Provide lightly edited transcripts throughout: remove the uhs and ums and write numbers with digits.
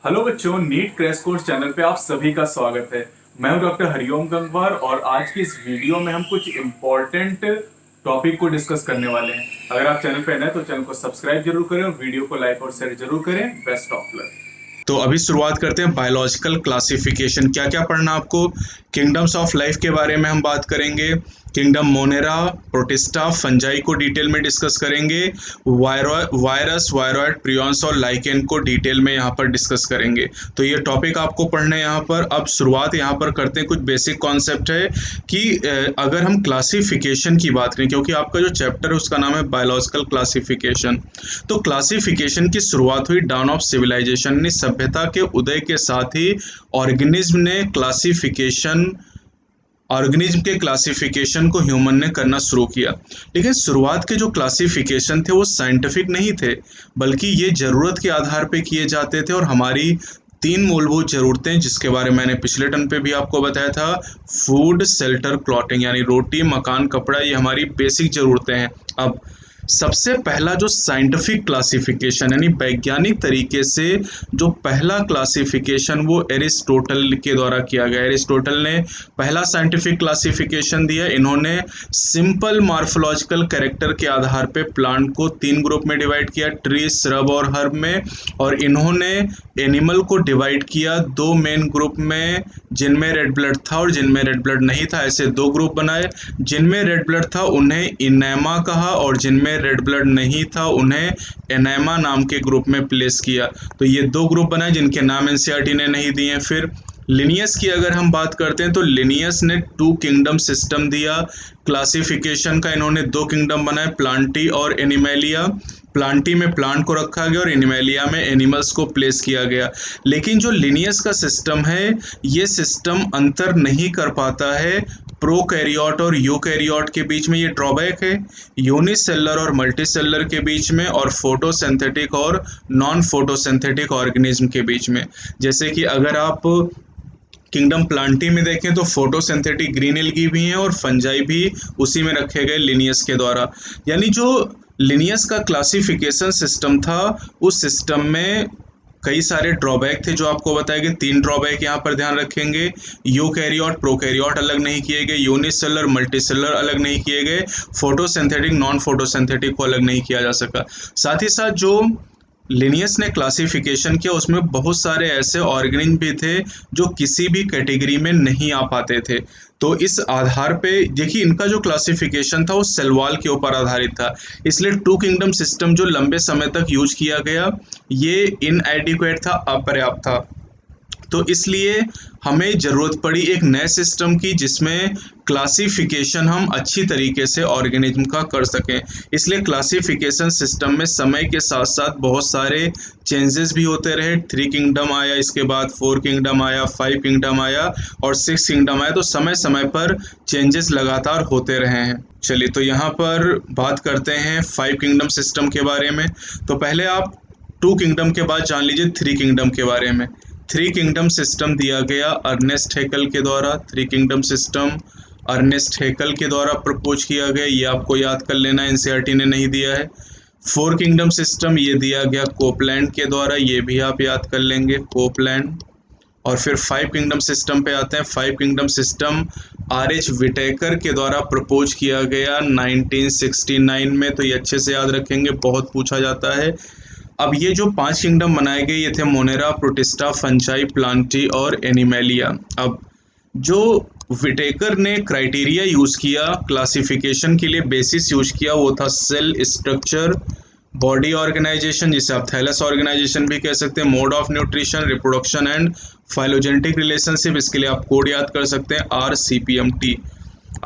Hello बच्चों, NEET crash course channel पे आप सभी का स्वागत है। मैं हूं डॉक्टर हरिओम गंगवार और आज की इस वीडियो में हम कुछ इम्पोर्टेंट टॉपिक को डिस्कस करने वाले हैं। अगर आप चैनल पे नए तो चैनल को सब्सक्राइब जरूर करें और वीडियो को लाइक और शेयर जरूर करें। Best of luck. तो अभी शुरुआत करते हैं बायोलॉजिकल क्लासिफिकेशन। क्या क्या पढ़ना आपको? किंगडम्स ऑफ लाइफ के बारे में हम बात करेंगे। किंगडम मोनेरा, प्रोटिस्टा, फंजाई को डिटेल में डिस्कस करेंगे। वायरस, वायरॉइड, प्रियॉन्स और लाइकेन को डिटेल में यहाँ पर डिस्कस करेंगे। तो ये टॉपिक आपको पढ़ना है यहाँ पर। अब शुरुआत यहाँ पर करते हैं, कुछ बेसिक कॉन्सेप्ट है कि अगर हम क्लासिफिकेशन की बात करें, क्योंकि आपका जो चैप्टर है उसका नाम है बायोलॉजिकल क्लासिफिकेशन। तो क्लासिफिकेशन की शुरुआत हुई डाउन ऑफ सिविलाइजेशन, यानी सभ्यता के उदय के साथ ही ऑर्गेनिज्म के क्लासिफिकेशन को ह्यूमन ने करना शुरू किया। लेकिन शुरुआत के जो क्लासिफिकेशन थे वो साइंटिफिक नहीं थे, बल्कि ये ज़रूरत के आधार पे किए जाते थे। और हमारी तीन मूलभूत ज़रूरतें, जिसके बारे में मैंने पिछले टर्म पे भी आपको बताया था, फूड, शेल्टर, क्लॉथिंग, यानी रोटी, मकान, कपड़ा, ये हमारी बेसिक ज़रूरतें हैं। अब सबसे पहला जो साइंटिफिक क्लासिफिकेशन यानी वैज्ञानिक तरीके से जो पहला क्लासिफिकेशन वो एरिस्टोटल के द्वारा किया गया। एरिस्टोटल ने पहला साइंटिफिक क्लासिफिकेशन दिया। इन्होंने सिंपल मॉर्फोलॉजिकल कैरेक्टर के आधार पे प्लांट को तीन ग्रुप में डिवाइड किया, ट्री, श्रब और हर्ब में। और इन्होंने एनिमल को डिवाइड किया दो मेन ग्रुप में, जिनमें रेड ब्लड था और जिनमें रेड ब्लड नहीं था। ऐसे दो ग्रुप बनाए। जिनमें रेड ब्लड था उन्हें इनेमा कहा और जिनमें रेड ब्लड नहीं था उन्हें एनेमा नाम के ग्रुप में प्लेस किया। तो ये दो ग्रुप बनाए जिनके नाम एनसीईआरटी ने नहीं दिए। फिर लिनियस की अगर हम बात करते हैं तो लिनियस ने टू किंगडम सिस्टम दिया क्लासिफिकेशन का। इन्होंने दो किंगडम बनाए, प्लांटी और एनिमेलिया। प्लांटी में प्लांट को रखा गया और एनिमेलिया में एनिमल्स को प्लेस किया गया। लेकिन जो लिनियस का सिस्टम है ये सिस्टम अंतर नहीं कर पाता है प्रोकैरियोट और यूकैरियोट के बीच में। ये ड्रॉबैक है यूनिसेलर और मल्टीसेलर के बीच में, और फोटोसिंथेटिक और नॉन फोटोसिंथेटिक ऑर्गेनिज्म के बीच में। जैसे कि अगर आप किंगडम प्लांटी में देखें तो फोटोसिंथेटिक ग्रीन एल्गी भी हैं और फंजाई भी उसी में रखे गए लिनियस के द्वारा। यानी जो लिनियस का क्लासिफिकेशन सिस्टम था उस सिस्टम में कई सारे ड्रॉबैक थे जो आपको बताए गए। तीन ड्रॉबैक यहाँ पर ध्यान रखेंगे। यूकैरियोट, प्रोकैरियोट अलग नहीं किए गए, यूनिसेलर, मल्टीसेलर अलग नहीं किए गए, फोटोसिंथेटिक, नॉन फोटोसिंथेटिक को अलग नहीं किया जा सका। साथ ही साथ जो लिनियस ने क्लासिफिकेशन किया उसमें बहुत सारे ऐसे ऑर्गेनिज्म भी थे जो किसी भी कैटेगरी में नहीं आ पाते थे। तो इस आधार पे देखिए इनका जो क्लासिफिकेशन था वो सेल वॉल के ऊपर आधारित था। इसलिए टू किंगडम सिस्टम जो लंबे समय तक यूज किया गया ये इनएडिक्वेट था, अपर्याप्त था। तो इसलिए हमें ज़रूरत पड़ी एक नए सिस्टम की जिसमें क्लासिफिकेशन हम अच्छी तरीके से ऑर्गेनिज्म का कर सकें। इसलिए क्लासिफिकेशन सिस्टम में समय के साथ साथ बहुत सारे चेंजेस भी होते रहे। थ्री किंगडम आया, इसके बाद फोर किंगडम आया, फाइव किंगडम आया और सिक्स किंगडम आया। तो समय समय पर चेंजेस लगातार होते रहे हैं। चलिए तो यहाँ पर बात करते हैं फाइव किंगडम सिस्टम के बारे में। तो पहले आप टू किंगडम के बाद जान लीजिए थ्री किंगडम के बारे में। थ्री किंगडम सिस्टम दिया गया अर्नेस्ट हैकल के द्वारा। थ्री किंगडम सिस्टम अर्नेस्ट हैकल के द्वारा प्रपोज किया गया, ये आपको याद कर लेना, एनसीईआरटी ने नहीं दिया है। फोर किंगडम सिस्टम ये दिया गया कोपलैंड के द्वारा, ये भी आप याद कर लेंगे, कोपलैंड। और फिर फाइव किंगडम सिस्टम पे आते हैं। Five kingdom system R H. Whittaker के द्वारा प्रपोज किया गया 1969 में। तो ये अच्छे से याद रखेंगे, बहुत पूछा जाता है। अब ये जो पांच किंगडम बनाए गए ये थे मोनेरा, प्रोटिस्टा, फंजाई, प्लांटी और एनिमेलिया। अब जो विटेकर ने क्राइटेरिया यूज़ किया क्लासिफिकेशन के लिए, बेसिस यूज किया, वो था सेल स्ट्रक्चर, बॉडी ऑर्गेनाइजेशन जिसे आप थैलस ऑर्गेनाइजेशन भी कह सकते हैं, mode of nutrition, reproduction and phylogenetic relationship. इसके लिए आप कोड याद कर सकते हैं RCPMT।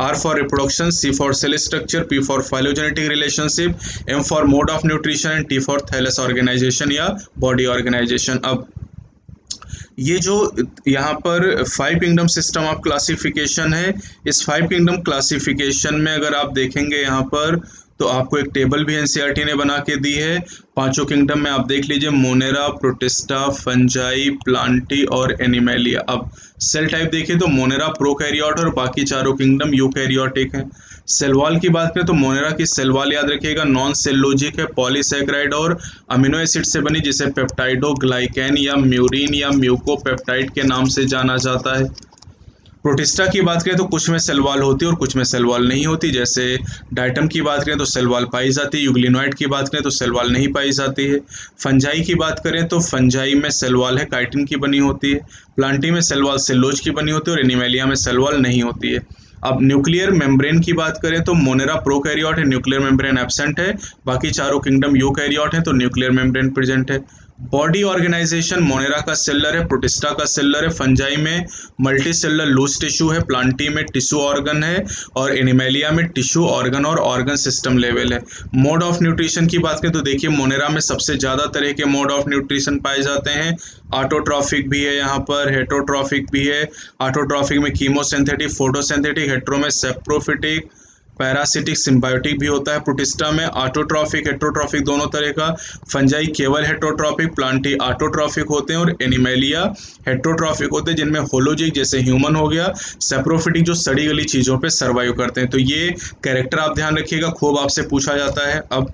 R for reproduction, C for cell structure, P for phylogenetic relationship, M for mode of nutrition and T for thallus organization या body organization। अब ये जो यहाँ पर five kingdom system of classification है, इस फाइव किंगडम क्लासिफिकेशन में अगर आप देखेंगे यहाँ पर तो आपको एक टेबल भी एनसीईआरटी ने बना के दी है। पांचों किंगडम में आप देख लीजिए, मोनेरा, प्रोटिस्टा, फंजाई, प्लांटी और एनिमेलिया। अब सेल टाइप देखिए तो मोनेरा प्रोकैरियोट और बाकी चारों किंगडम यूकैरियोटिक हैं। सेल वॉल की बात करें तो मोनेरा की सेल वॉल याद रखिएगा नॉन सेलुलोजिक है, पॉलीसैकेराइड और अमीनो एसिड से बनी, जिसे पेप्टाइडोग्लाइकैन या म्यूरिन या म्यूकोपेप्टाइड के नाम से जाना जाता है। प्रोटिस्टा की बात करें तो कुछ में सेल वॉल होती है और कुछ में सेल वॉल नहीं होती। जैसे डाइटम की बात करें तो सेल वॉल पाई जाती है, यूग्लिनोइड की बात करें तो सेल वॉल नहीं पाई जाती है। फंजाई की बात करें तो फंजाई में सेल वॉल है, काइटिन की बनी होती है। प्लांटी में सेल वॉल सेलुलोज की बनी होती है और एनिमेलिया में सेल वॉल नहीं होती है। अब न्यूक्लियर मेम्ब्रेन की बात करें तो मोनेरा प्रोकैरियोट है, न्यूक्लियर मेम्ब्रेन एब्सेंट है। बाकी चारों किंगडम यूकैरियोट है तो न्यूक्लियर मेम्ब्रेन प्रेजेंट है। बॉडी ऑर्गेनाइजेशन मोनेरा का सेलर है, प्रोटिस्टा का सेलर है, फंजाई में मल्टी सेलर लूज टिश्यू है, प्लांटी में टिश्यू ऑर्गन है और एनिमेलिया में टिश्यू ऑर्गन और ऑर्गन सिस्टम लेवल है। मोड ऑफ न्यूट्रिशन की बात करें तो देखिए मोनेरा में सबसे ज़्यादा तरह के मोड ऑफ न्यूट्रिशन पाए जाते हैं। ऑटोट्रॉफिक भी है, यहाँ पर हेटरोट्रॉफिक भी है। ऑटोट्रॉफिक में कीमोसिंथेटिक, फोटोसिंथेटिक, हेट्रो में सेप्रोफिटिक, पैरासिटिक, सिम्बायोटिक भी होता है। प्रोटिस्टा में ऑटोट्रॉफिक, हेट्रोट्रॉफिक दोनों तरह का। फंजाई केवल हेट्रोट्रॉफिक, प्लांटी ऑटोट्रॉफिक होते हैं और एनिमेलिया हेट्रोट्रॉफिक होते हैं, जिनमें होलोजिक जैसे ह्यूमन हो गया, सेप्रोफिटिक जो सड़ी गली चीज़ों पे सर्वाइव करते हैं। तो ये कैरेक्टर आप ध्यान रखिएगा, खूब आपसे पूछा जाता है। अब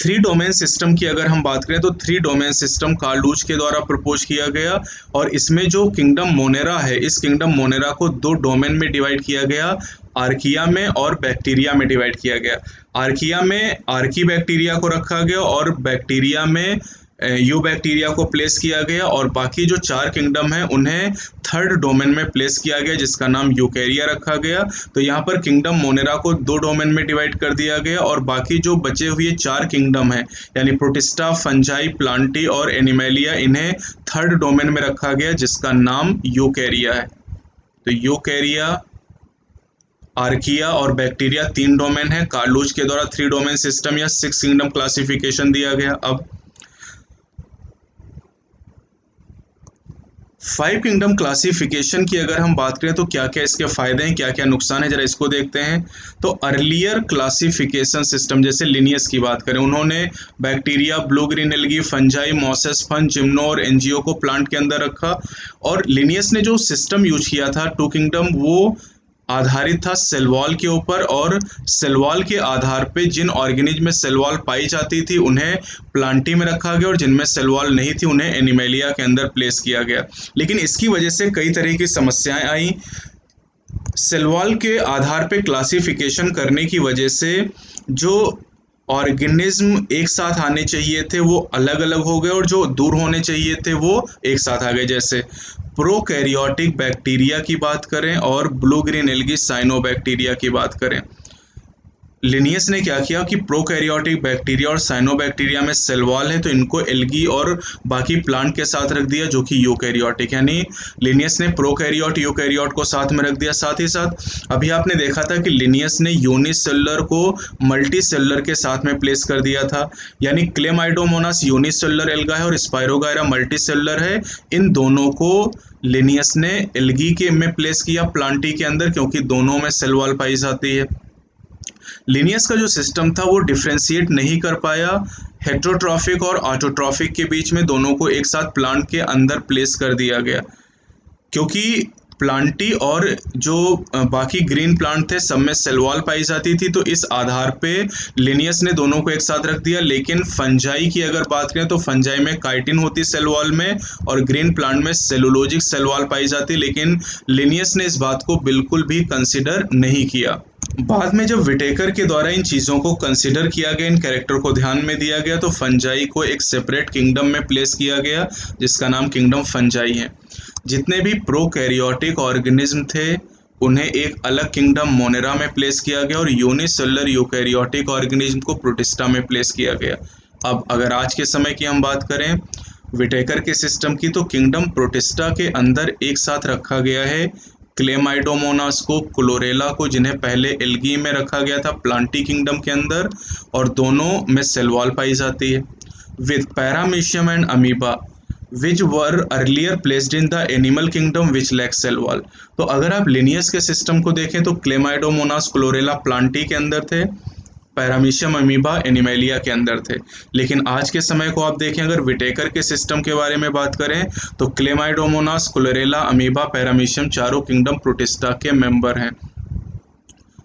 थ्री डोमेन सिस्टम की अगर हम बात करें तो थ्री डोमेन सिस्टम कार्ल लूच के द्वारा प्रपोज किया गया और इसमें जो किंगडम मोनेरा है, इस किंगडम मोनेरा को दो डोमेन में डिवाइड किया गया, आर्किया में और बैक्टीरिया में डिवाइड किया गया। आर्किया में आर्की बैक्टीरिया को रखा गया और बैक्टीरिया में यू बैक्टीरिया को प्लेस किया गया और बाकी जो चार किंगडम है उन्हें थर्ड डोमेन में प्लेस किया गया, जिसका नाम यूकैरिया रखा गया। तो यहाँ पर किंगडम मोनेरा को दो डोमेन में डिवाइड कर दिया गया और बाकी जो बचे हुए चार किंगडम है यानी प्रोटिस्टा, फंजाई, प्लांटी और एनिमेलिया, इन्हें थर्ड डोमेन में रखा गया, जिसका नाम यूकैरिया है। तो यूकैरिया, आर्किया और बैक्टीरिया तीन डोमेन है। कार्ल लूच के द्वारा थ्री डोमेन सिस्टम या सिक्स किंगडम क्लासिफिकेशन दिया गया। अब फाइव किंगडम क्लासिफिकेशन की अगर हम बात करें तो क्या क्या इसके फायदे हैं, क्या क्या नुकसान है, जरा इसको देखते हैं। तो अर्लियर क्लासिफिकेशन सिस्टम जैसे लिनियस की बात करें, उन्होंने bacteria, blue green algae, fungi, mosses, fern, gymno और एनजीओ को प्लांट के अंदर रखा। और लिनियस ने जो सिस्टम यूज किया था टू किंगडम, वो आधारित था सेल वॉल के ऊपर और सेल वॉल के आधार पे जिन ऑर्गेनिज्म में सेल वॉल पाई जाती थी उन्हें प्लांटी में रखा गया और जिनमें सेल वॉल नहीं थी उन्हें एनिमेलिया के अंदर प्लेस किया गया। लेकिन इसकी वजह से कई तरह की समस्याएं आई। सेल वॉल के आधार पे क्लासिफिकेशन करने की वजह से जो ऑर्गेनिज्म एक साथ आने चाहिए थे वो अलग अलग हो गए और जो दूर होने चाहिए थे वो एक साथ आ गए। जैसे प्रोकैरियोटिक बैक्टीरिया की बात करें और ब्लू ग्रीन एल्गी साइनोबैक्टीरिया की बात करें, लिनियस ने क्या किया कि प्रोकैरियोटिक बैक्टीरिया और साइनोबैक्टीरिया में सेल वॉल है तो इनको एल्गी और बाकी प्लांट के साथ रख दिया जो कि यूकैरियोटिक, यानी लिनियस ने प्रोकैरियोट यूकैरियोट को साथ में रख दिया। साथ ही साथ अभी आपने देखा था कि लिनियस ने यूनिसेलुलर को मल्टीसेलुलर के साथ में प्लेस कर दिया था, यानी क्लेमाइडोमोनास यूनिसेलुलर एल्गा है और स्पाइरोगायरा मल्टीसेलुलर है। इन दोनों को लिनियस ने एल्गी के में प्लेस किया प्लांटी के अंदर, क्योंकि दोनों में सेल वॉल पाई जाती है। लिनियस का जो सिस्टम था वो डिफ्रेंशिएट नहीं कर पाया हेट्रोट्रॉफिक और ऑटोट्रॉफिक के बीच में, दोनों को एक साथ प्लांट के अंदर प्लेस कर दिया गया, क्योंकि प्लांटी और जो बाकी ग्रीन प्लांट थे सब में सेल वॉल पाई जाती थी। तो इस आधार पे लिनियस ने दोनों को एक साथ रख दिया। लेकिन फंजाई की अगर बात करें तो फंजाई में काइटिन होती सेल वॉल में और ग्रीन प्लांट में सेलुलोजिक सेल वॉल पाई जाती, लेकिन लिनियस ने इस बात को बिल्कुल भी कंसिडर नहीं किया। बाद में जब विटेकर के द्वारा इन चीज़ों को कंसिडर किया गया, इन कैरेक्टर को ध्यान में दिया गया, तो फंजाई को एक सेपरेट किंगडम में प्लेस किया गया जिसका नाम किंगडम फंजाई है। जितने भी प्रोकैरियोटिक ऑर्गेनिज्म थे उन्हें एक अलग किंगडम मोनेरा में प्लेस किया गया और यूनिसेलुलर यूकैरियोटिक ऑर्गेनिज्म को प्रोटिस्टा में प्लेस किया गया। अब अगर आज के समय की हम बात करें विटेकर के सिस्टम की, तो किंगडम प्रोटिस्टा के अंदर एक साथ रखा गया है क्लेमाइडोमोनास को, क्लोरेला को, जिन्हें पहले एल्गी में रखा गया था प्लांटी किंगडम के अंदर, और दोनों में सेल वॉल पाई जाती है। With paramecium and amoeba which were earlier placed in the animal kingdom which lack cell wall. तो अगर आप लिनियस के सिस्टम को देखें तो क्लेमाइडोमोनास, क्लोरेला प्लांटी के अंदर थे, पैरामीशियम अमीबा एनिमेलिया के अंदर थे। लेकिन आज के समय को आप देखें, अगर विटेकर के सिस्टम के बारे में बात करें तो क्लेमाइडोमोनास, क्लोरेला, अमीबा, पैरामीशियम चारों किंगडम प्रोटिस्टा के मेंबर हैं।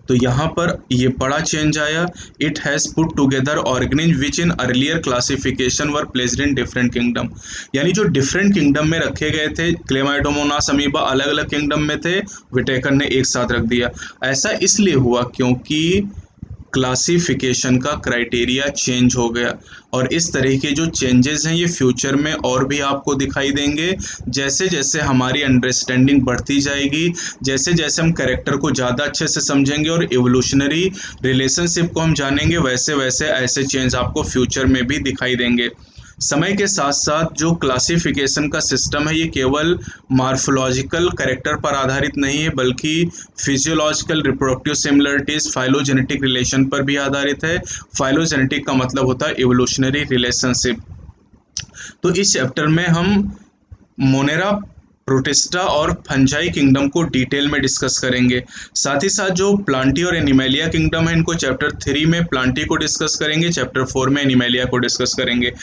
तो यहाँ पर ये बड़ा चेंज आया। It has put together organisms which in earlier classification were placed in different kingdom. यानी जो डिफरेंट किंगडम में रखे गए थे, क्लेमाइडोमोनास, अमीबा अलग अलग किंगडम में थे, विटेकर ने एक साथ रख दिया। ऐसा इसलिए हुआ क्योंकि क्लासिफिकेशन का क्राइटेरिया चेंज हो गया। और इस तरह के जो चेंजेस हैं ये फ्यूचर में और भी आपको दिखाई देंगे। जैसे जैसे हमारी अंडरस्टैंडिंग बढ़ती जाएगी, जैसे जैसे हम कैरेक्टर को ज़्यादा अच्छे से समझेंगे और इवोल्यूशनरी रिलेशनशिप को हम जानेंगे, वैसे वैसे ऐसे चेंज आपको फ्यूचर में भी दिखाई देंगे। समय के साथ साथ जो क्लासिफिकेशन का सिस्टम है ये केवल मार्फोलॉजिकल कैरेक्टर पर आधारित नहीं है, बल्कि physiological, reproductive similarities, phylogenetic relation पर भी आधारित है। फाइलोजेनेटिक का मतलब होता है इवोल्यूशनरी रिलेशनशिप। तो इस चैप्टर में हम मोनेरा, प्रोटिस्टा और फंजाई किंगडम को डिटेल में डिस्कस करेंगे। साथ ही साथ जो प्लांटी और एनिमेलिया किंगडम है, इनको चैप्टर 3 में प्लांटी को डिस्कस करेंगे, चैप्टर 4 में एनिमेलिया को डिस्कस करेंगे।